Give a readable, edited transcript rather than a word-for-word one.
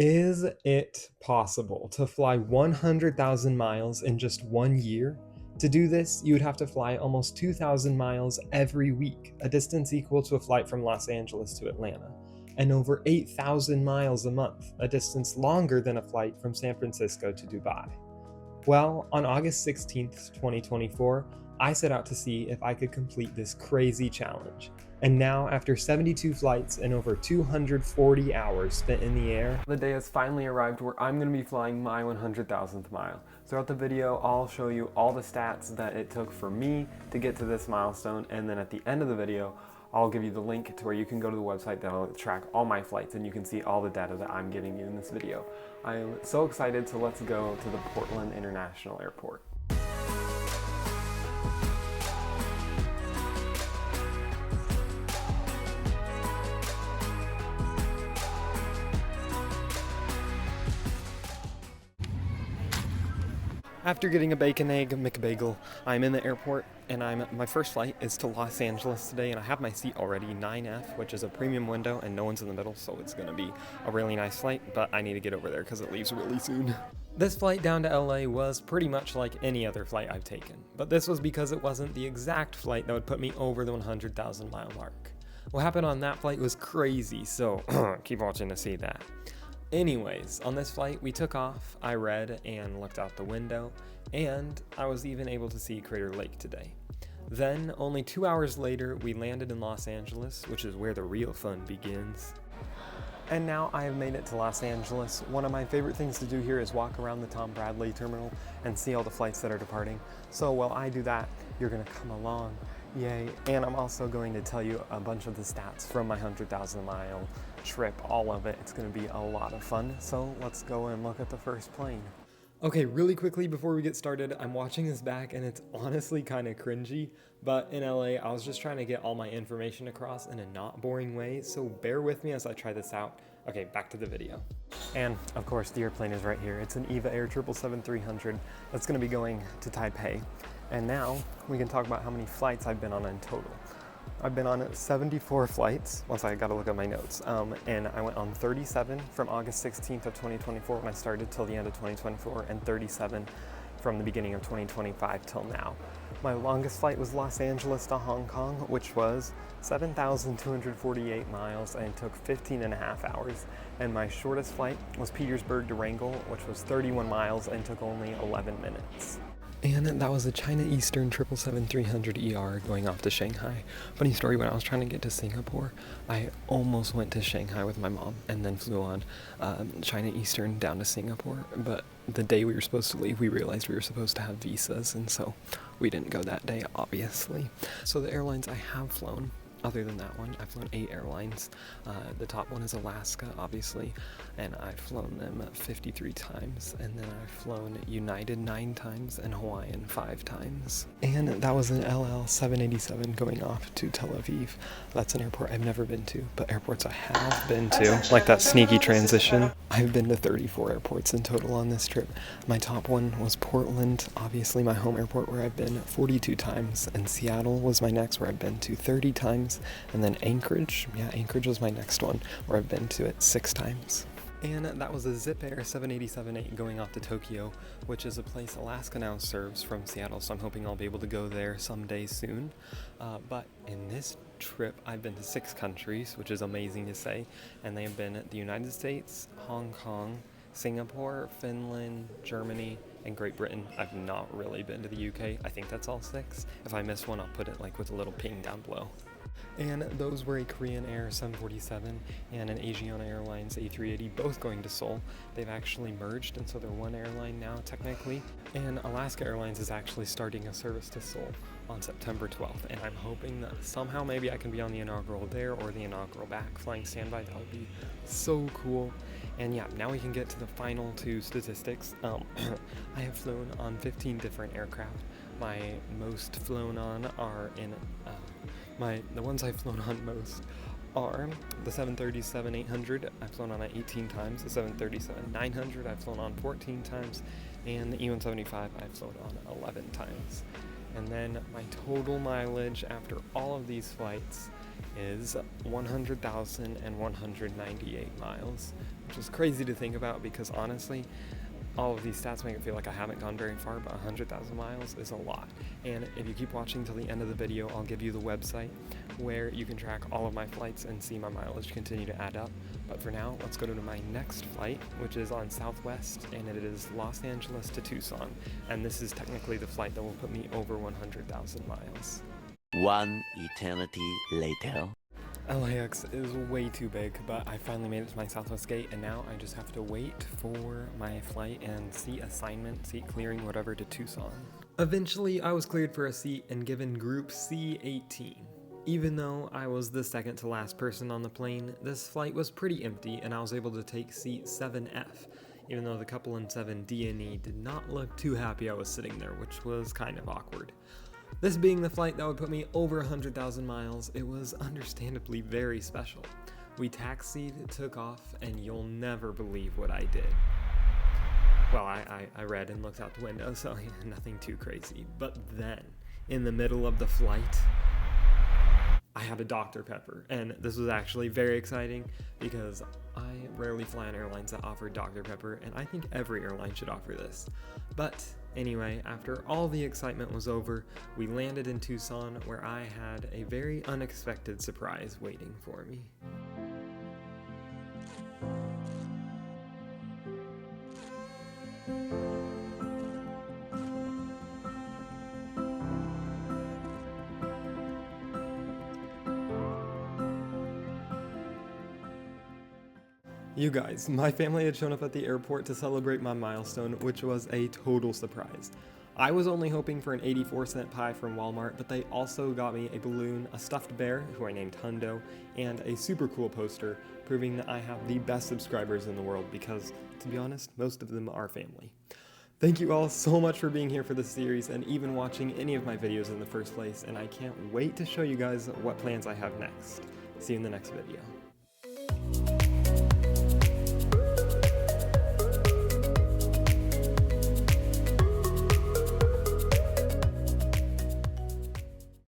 Is it possible to fly 100,000 miles in just 1 year? To do this, you would have to fly almost 2,000 miles every week, a distance equal to a flight from Los Angeles to Atlanta, and over 8,000 miles a month, a distance longer than a flight from San Francisco to Dubai. Well, on August 16th, 2024, I set out to see if I could complete this crazy challenge. And now, after 72 flights and over 240 hours spent in the air, the day has finally arrived where I'm going to be flying my 100,000th mile. Throughout the video, I'll show you all the stats that it took for me to get to this milestone, and then at the end of the video, I'll give you the link to where you can go to the website that'll track all my flights and you can see all the data that I'm giving you in this video. I am so excited, so let's go to the Portland International Airport. After getting a bacon egg McBagel, I'm in the airport and my first flight is to Los Angeles today, and I have my seat already, 9F, which is a premium window and no one's in the middle, so it's gonna be a really nice flight, but I need to get over there because it leaves really soon. This flight down to LA was pretty much like any other flight I've taken, but this was because it wasn't the exact flight that would put me over the 100,000 mile mark. What happened on that flight was crazy, so keep watching to see that. Anyways, on this flight, we took off, I read and looked out the window, and I was even able to see Crater Lake today. Then, only 2 hours later, we landed in Los Angeles, which is where the real fun begins. And now I have made it to Los Angeles. One of my favorite things to do here is walk around the Tom Bradley terminal and see all the flights that are departing. So while I do that, you're gonna come along. Yay. And I'm also going to tell you a bunch of the stats from my 100,000 mile trip, all of it. It's going to be a lot of fun. So let's go and look at the first plane. Okay, really quickly before we get started, I'm watching this back and it's honestly kind of cringy, but in LA, I was just trying to get all my information across in a not boring way, so bear with me as I try this out. Okay, back to the video. And of course, the airplane is right here. It's an EVA Air 777-300 that's going to be going to Taipei. And now we can talk about how many flights I've been on in total. I've been on 74 flights, once I got to look at my notes, and I went on 37 from August 16th of 2024 when I started till the end of 2024, and 37 from the beginning of 2025 till now. My longest flight was Los Angeles to Hong Kong, which was 7,248 miles and took 15 and a half hours. And my shortest flight was Petersburg to Wrangell, which was 31 miles and took only 11 minutes. And that was a China Eastern 777-300ER going off to Shanghai. Funny story, when I was trying to get to Singapore, I almost went to Shanghai with my mom and then flew on China Eastern down to Singapore. But the day we were supposed to leave, we realized we were supposed to have visas, and so we didn't go that day, obviously. So the airlines I have flown, other than that one, I've flown 8 airlines. The top one is Alaska, obviously, and I've flown them 53 times, and then I've flown United 9 times and Hawaiian 5 times. And that was an LL 787 going off to Tel Aviv. That's an airport I've never been to, but airports I have been to, like that sneaky transition. I've been to 34 airports in total on this trip. My top one was Portland, obviously my home airport, where I've been 42 times, and Seattle was my next, where I've been to 30 times. And then Anchorage, Anchorage was my next one, where I've been to it 6 times. And that was a Zip Air 787-8 going off to Tokyo, which is a place Alaska now serves from Seattle, so I'm hoping I'll be able to go there someday soon. But in this trip, I've been to 6 countries, which is amazing to say, and they have been the United States, Hong Kong, Singapore, Finland, Germany, and Great Britain. I've not really been to the UK. I think that's all 6. If I miss one, I'll put it like with a little ping down below. And those were a Korean Air 747 and an Asiana Airlines A380, both going to Seoul. They've actually merged, and so they're one airline now, technically. And Alaska Airlines is actually starting a service to Seoul on September 12th, and I'm hoping that somehow maybe I can be on the inaugural there or the inaugural back, flying standby. That would be so cool. And yeah, now we can get to the final 2 statistics. I have flown on 15 different aircraft. My most flown on are in the ones I've flown on most are the 737-800, I've flown on it 18 times, the 737-900 I've flown on 14 times, and the E-175 I've flown on 11 times. And then my total mileage after all of these flights is 100,198 miles, which is crazy to think about because honestly, all of these stats make it feel like I haven't gone very far, but 100,000 miles is a lot. And if you keep watching till the end of the video, I'll give you the website where you can track all of my flights and see my mileage continue to add up. But for now, let's go to my next flight, which is on Southwest, and it is Los Angeles to Tucson. And this is technically the flight that will put me over 100,000 miles. One eternity later. LAX is way too big, but I finally made it to my Southwest gate, and now I just have to wait for my flight and seat assignment, seat clearing, whatever, to Tucson. Eventually, I was cleared for a seat and given Group C18. Even though I was the second to last person on the plane, this flight was pretty empty, and I was able to take seat 7F, even though the couple in 7D and E did not look too happy I was sitting there, which was kind of awkward. This being the flight that would put me over 100,000 miles, it was understandably very special. We taxied, took off, and you'll never believe what I did. Well, I read and looked out the window, so nothing too crazy. But then, in the middle of the flight, I had a Dr. Pepper, and this was actually very exciting because I rarely fly on airlines that offer Dr. Pepper, and I think every airline should offer this. But anyway, after all the excitement was over, we landed in Tucson, where I had a very unexpected surprise waiting for me. You guys, my family had shown up at the airport to celebrate my milestone, which was a total surprise. I was only hoping for an 84-cent pie from Walmart, but they also got me a balloon, a stuffed bear, who I named Hundo, and a super cool poster, proving that I have the best subscribers in the world because, to be honest, most of them are family. Thank you all so much for being here for this series and even watching any of my videos in the first place, and I can't wait to show you guys what plans I have next. See you in the next video.